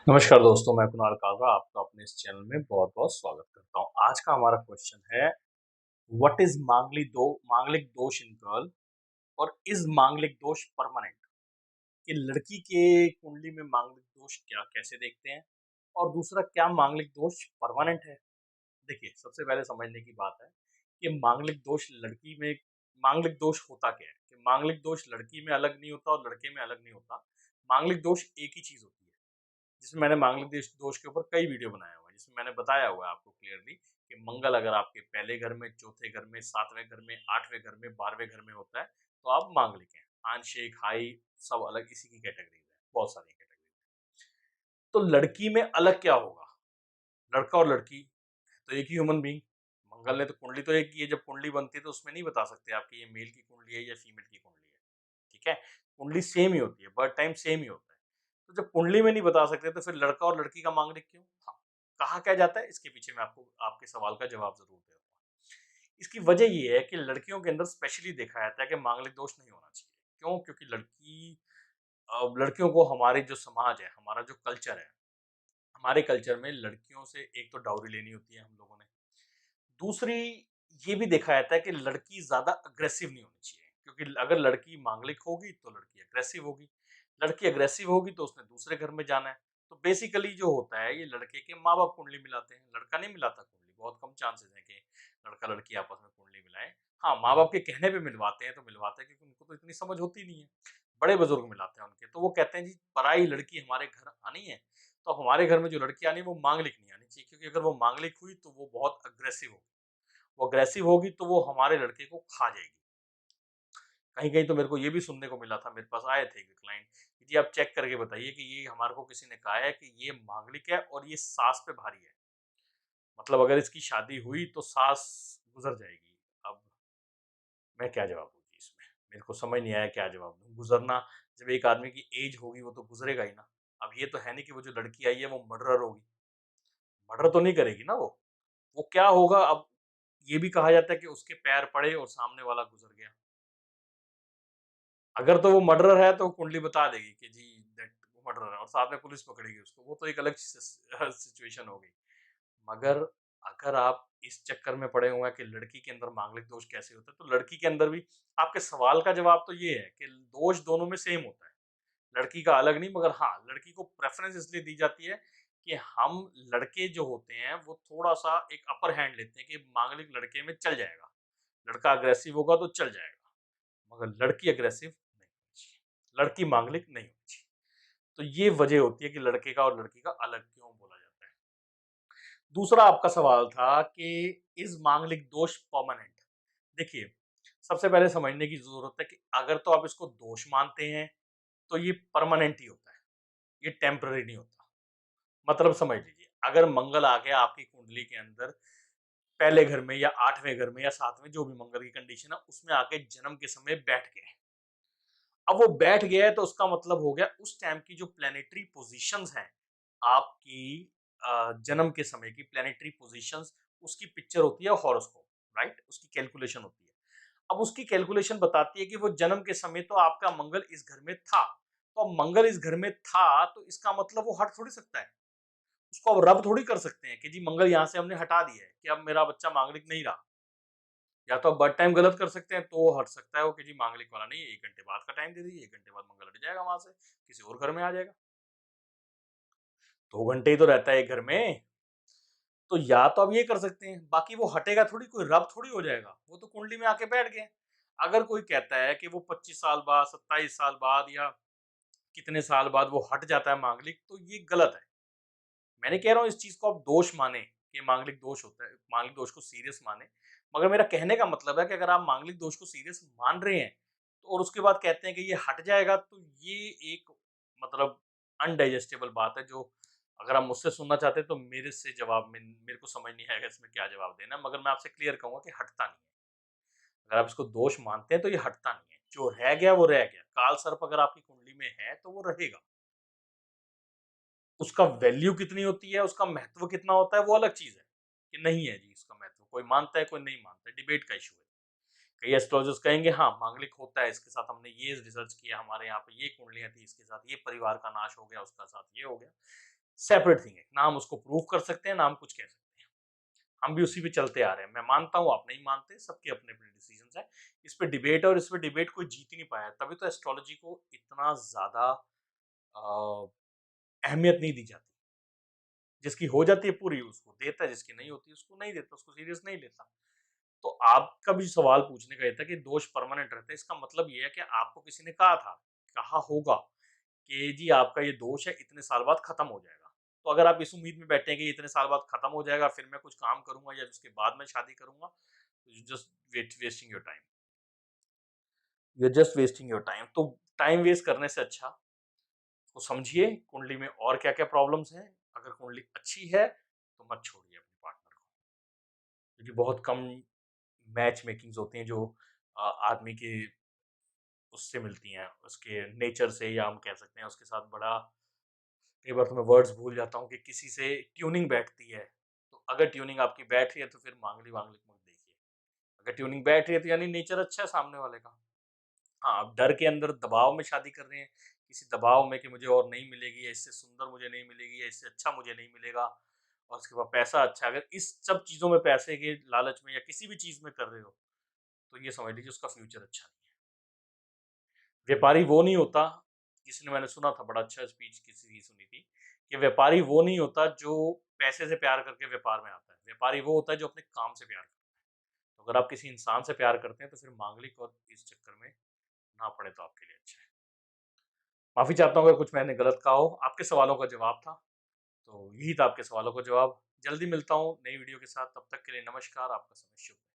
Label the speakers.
Speaker 1: नमस्कार दोस्तों, मैं कुणाल कालरा आपका अपने इस चैनल में बहुत-बहुत स्वागत करता हूँ। आज का हमारा क्वेश्चन है व्हाट इज़ मांगलिक दोष इन गर्ल और इज़ मांगलिक दोष परमानेंट? कि लड़की के कुंडली में मांगलिक दोष क्या कैसे देखते हैं? और दूसरा क्या मांगलिक दोष परमानेंट है? देखिए, सबसे पहले समझने की बात है कि मांगलिक दोष होता क्या है? कि मांगलिक दोष लड़की में अलग नहीं होता और लड़के में अलग नहीं होता। मांगलिक दोष एक ही चीज़ होती है। जिसमें मैंने मांगलिक दोष के ऊपर कई वीडियो बनाया हुआ है, जिसमें मैंने बताया हुआ है आपको क्लियरली कि मंगल अगर आपके पहले घर में, चौथे घर में, 7वें घर में, 8वें घर में, 12वें घर में होता है, तो आप मांगलिक हैं। आंशिक, हाई सब अलग इसी की कैटेगरीज़ है, बहुत सारी कैटेगरीज़ है। तो लड़की में अलग क्या होगा? लड़का और लड़की तो एक ही ह्यूमन बीइंग, मंगल ने तो कुंडली तो एक ही है, जब कुंडली बनती है तो उसमें नहीं बता सकते आप कि ये मेल की कुंडली है या फीमेल की कुंडली है, ठीक है? कुंडली सेम ही होती है, बर्थ टाइम सेम ही होता है। तो जब कुंडली में नहीं बता सकते तो फिर लड़का और लड़की का मांगलिक क्यों? हाँ, कहा क्या जाता है इसके पीछे मैं आपको आपके सवाल का जवाब ज़रूर दूँगा। इसकी वजह ये है कि लड़कियों के अंदर स्पेशली देखा जाता है कि मांगलिक दोष नहीं होना चाहिए। क्यों? क्योंकि लड़कियों को हमारे जो समाज है, हमारा जो कल्चर है, हमारे कल्चर में लड़कियों से एक तो डाउरी लेनी होती है हम लोगों ने। दूसरी ये भी देखा जाता है कि लड़की ज़्यादा अग्रेसिव नहीं होनी चाहिए क्योंकि अगर लड़की मांगलिक होगी तो लड़की अग्रेसिव होगी। लड़की अग्रेसिव होगी तो उसने दूसरे घर में जाना है। तो बेसिकली जो होता है ये लड़के के माँ-बाप कुंडली मिलाते हैं, लड़का नहीं मिलाता कुंडली। बहुत कम चांसेस हैं कि लड़का-लड़की आपस में कुंडली मिलाएँ। हाँ, माँ-बाप के कहने पे मिलवाते हैं तो मिलवाते हैं क्योंकि उनको तो इतनी समझ होती नहीं है। बड़े-बुजुर्ग मिलाते हैं उनके, तो वो कहते हैं जी पराई लड़की हमारे घर आनी है, तो हमारे घर में जो लड़की आनी है वो मांगलिक नहीं आनी चाहिए क्योंकि अगर वो मांगलिक हुई तो वो बहुत अग्रेसिव होगी। वो अग्रेसिव होगी तो वो हमारे लड़के को खा जाएगी। कहीं-कहीं तो मेरे को ये भी सुनने को मिला था, मेरे पास आए थे एक क्लाइंट कि जी आप चेक करके बताइए कि ये हमारे को किसी ने कहा है कि ये मांगलिक है और ये सास पे भारी है। मतलब अगर इसकी शादी हुई तो सास गुज़र जाएगी। अब मैं क्या जवाब दूँ जी इसमें? मेरे को समझ नहीं आया क्या जवाब दूँ। गुज़रना जब एक आदमी की एज होगी वो तो गुज़रेगा ही ना। अब ये तो है नहीं कि वो जो लड़की आई है वो मर्डरर होगी। मर्डर तो नहीं करेगी ना वो। वो क्या होगा अब ये भी कहा जाता है कि उसके पैर पड़े और सामने वाला गुज़र गया। अगर तो वो मर्डरर है तो कुंडली बता देगी कि जी दैट वो मर्डरर है और साथ में पुलिस पकड़ेगी उसको, वो तो एक अलग सिचुएशन हो गई। मगर अगर आप इस चक्कर में पड़े हुए हैं कि लड़की के अंदर मांगलिक दोष कैसे होता है, तो लड़की के अंदर भी आपके सवाल का जवाब तो ये है कि दोष दोनों में सेम होता है। लड़की का अलग नहीं मगर हाँ, लड़की को प्रेफ़रेंस इसलिए दी जाती है कि हम लड़के जो होते हैं वो थोड़ा-सा एक अपर हैंड लेते हैं कि मांगलिक लड़के में चल जाएगा। लड़का अग्रेसिव होगा तो चल जाएगा। मगर लड़की अग्रेसिव नहीं होनी चाहिए, लड़की मांगलिक नहीं होनी चाहिए। तो ये वजह होती है कि लड़के का और लड़की का अलग क्यों बोला जाता है। दूसरा आपका सवाल था कि इज़ मांगलिक दोष परमानेंट? देखिए, सबसे पहले समझने की ज़रूरत है कि अगर तो आप इसको दोष मानते हैं, तो ये परमानेंट ही होता है, ये टेम्परेरी नहीं होता। मतलब समझ लीजिए, अगर मंगल आ गया आपकी कुंडली के अंदर पहले घर में या 8वें घर में या 7वें जो भी मंगल की कंडीशन है, उसमें आके जन्म के समय बैठ गए। अब वो बैठ गया है तो उसका मतलब हो गया उस टाइम की जो प्लैनेटरी पोजीशंस हैं आपकी जन्म के समय की प्लैनेटरी पोजीशंस उसकी पिक्चर होती है हॉरोस्कोप, राइट? उसकी कैलकुलेशन होती है। अब उसकी कैलकुलेशन बताती है कि वो जन्म के समय तो आपका मंगल इस घर में था। तो अब मंगल इस घर में था तो इसका मतलब वो हट थोड़ी सकता है। उसको अब रब थोड़ी कर सकते हैं कि जी मंगल यहाँ से हमने हटा दिया है कि अब मेरा बच्चा मांगलिक नहीं रहा। या तो आप बर्थ टाइम गलत कर सकते हैं, तो वो हट सकता है वो कि जी मांगलिक वाला नहीं है, 1 घंटे बाद का टाइम दे दीजिए, 1 घंटे बाद मंगल हट जाएगा वहाँ से, किसी और घर में आ जाएगा। 2 घंटे ही तो रहता है एक घर में, तो या तो आप ये कर सकते हैं, बाकी वो हटेगा थोड़ी, कोई रब थोड़ी हो जाएगा, वो तो कुंडली में आके बैठ गए। अगर कोई कहता है कि वो 25 साल बाद, 27 साल बाद या कितने साल बाद वो हट जाता है मांगलिक, तो ये गलत है। मैं नहीं कह रहा हूँ इस चीज़ को आप दोष मानें, कि मांगलिक दोष होता है, मांगलिक दोष को सीरियस मानें। मगर मेरा कहने का मतलब है कि अगर आप मांगलिक दोष को सीरियस मान रहे हैं, तो और उसके बाद कहते हैं कि ये हट जाएगा, तो ये एक मतलब अनडाइजेस्टेबल बात है जो अगर आप मुझसे सुनना चाहते हैं तो मेरे से जवाब में मेरे को समझ नहीं आएगा इसमें क्या जवाब देना है, मगर मैं आपसे क्लियर कहूँगा कि हटता नहीं है। अगर आप इसको दोष मानते हैं तो ये हटता नहीं है। जो रह गया वो रह गया। काल सर्प अगर आपकी कुंडली में है तो वो रहेगा। उसका वैल्यू कितनी होती है, उसका महत्व कितना होता है, वो अलग चीज़ है, कि नहीं है जी इसका महत्व, कोई मानता है, कोई नहीं मानता है, डिबेट का इश्यू है। कई एस्ट्रोलॉजर्स कहेंगे हाँ, मांगलिक होता है, इसके साथ हमने ये रिसर्च किया, हमारे यहाँ पे ये कुंडलियाँ थी, इसके साथ ये परिवार का नाश हो गया, उसका साथ ये हो गया। सेपरेट थिंग है। ना हम उसको प्रूव कर सकते हैं, ना हम कुछ कह सकते हैं। हम भी उसी पे चलते आ रहे हैं। मैं मानता हूँ, आप नहीं मानते, सबके अपने-अपने डिसीजंस हैं। इस पे डिबेट और इस पे डिबेट कोई जीत ही नहीं पाया। तभी तो एस्ट्रोलॉजी को इतना ज़्यादा अहमियत नहीं दी जाती। जिसकी हो जाती है पूरी उसको देता है, जिसकी नहीं होती उसको नहीं देता, उसको सीरियस नहीं लेता। तो आपका भी सवाल पूछने का ये था कि दोष परमानेंट रहता है, इसका मतलब ये है कि आपको किसी ने कहा था, कहा होगा कि जी आपका ये दोष है, इतने साल बाद खत्म हो जाएगा। तो अगर आप इस उम्मीद में बैठे हैं कि इतने साल बाद खत्म हो जाएगा, फिर मैं कुछ काम करूँगा या उसके बाद मैं शादी करूँगा, तो you just wasting your time. You are just wasting your time. तो टाइम वेस्ट करने से अच्छा उसको समझिए कुंडली में और क्या-क्या प्रॉब्लम्स हैं। अगर कुंडली अच्छी है, तो मत छोड़िए अपने पार्टनर को। क्योंकि बहुत कम मैच मेकिंग्स होती हैं जो आदमी के उससे मिलती हैं, उसके नेचर से, या हम कह सकते हैं उसके साथ बड़ा, कई बार तो मैं वर्ड्स भूल जाता हूँ कि किसी से ट्यूनिंग बैठती है। तो अगर ट्यूनिंग आपकी बैठ रही है तो फिर मांगलिक मत देखिए। अगर ट्यूनिंग बैठ रही है तो यानी नेचर अच्छा है सामने वाले का। हाँ, आप डर के अंदर दबाव में शादी कर रहे हैं, किसी दबाव में कि मुझे और नहीं मिलेगी, या इससे सुंदर मुझे नहीं मिलेगी, या इससे अच्छा मुझे नहीं मिलेगा, और उसके बाद पैसा अच्छा है। अगर इस सब चीज़ों में, पैसे के लालच में या किसी भी चीज़ में कर रहे हो, तो ये समझ लीजिए उसका फ्यूचर अच्छा नहीं है। व्यापारी वो नहीं होता, जिसने, मैंने सुना था बड़ा अच्छा स्पीच किसी की सुनी थी, कि व्यापारी वो नहीं होता जो पैसे से प्यार करके व्यापार में आता है। व्यापारी वो होता है जो अपने काम से प्यार करता है। तो अगर आप किसी इंसान से प्यार करते हैं तो फिर मांगलिक और इस चक्कर में ना पड़े तो आपके लिए अच्छा है। माफ़ी चाहता हूँ अगर कुछ मैंने गलत कहा हो। आपके सवालों का जवाब था। तो यही था आपके सवालों का जवाब। जल्दी मिलता हूँ नई वीडियो के साथ, तब तक के लिए नमस्कार, आपका समय शुभ रहे।